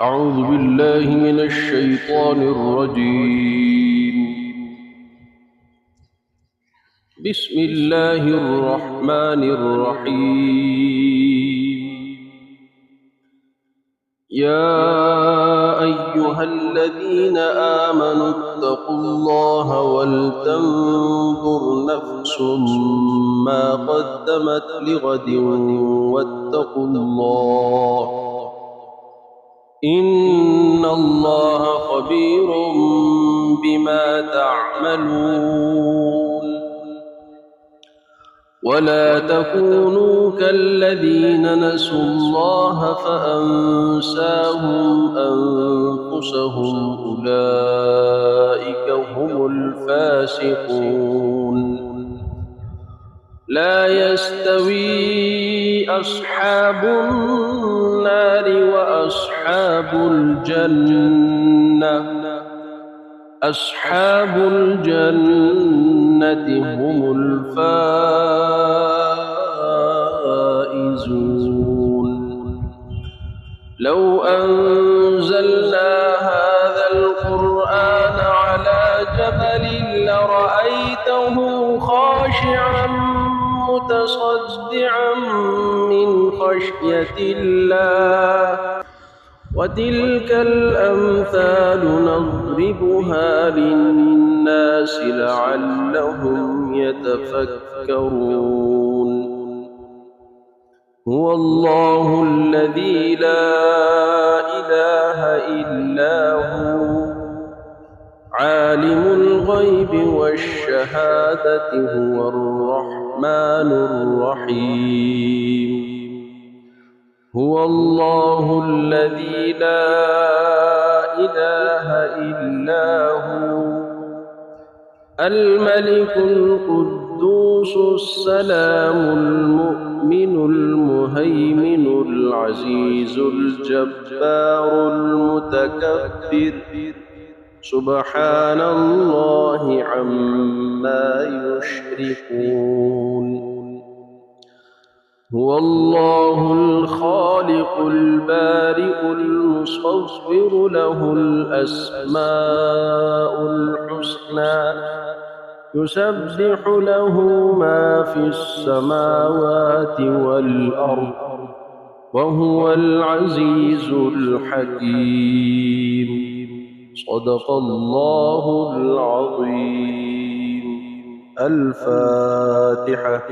أعوذ بالله من الشيطان الرجيم. بسم الله الرحمن الرحيم. يا أيها الذين آمنوا اتقوا الله ولتنظر نفس ما قدمت لغد واتقوا الله إن الله خبير بما تعملون. ولا تكونوا كالذين نسوا الله فأنساهم أنفسهم أولئك هم الفاسقون. لا يستوي أصحاب النار وأصحاب الجنة أصحاب الجنة هم الفائزون. لو أنزلنا هذا القرآن على جبل لرأيته خاشعا متصدعا من خشية الله. وتلك الأمثال نضربها للناس لعلهم يتفكرون. هو الله الذي لا إله إلا هو عالم الغيب والشهادة هو الرحمن الرحيم. هو الله الذي لا إله إلا هو الملك القدوس السلام المؤمن المهيمن العزيز الجبار المتكبر سبحان الله عما يشركون. هو الله الخالق البارئ المصور له الأسماء الحسنى يسبح له ما في السماوات والأرض وهو العزيز الحكيم. صدق الله العظيم. الفاتحة.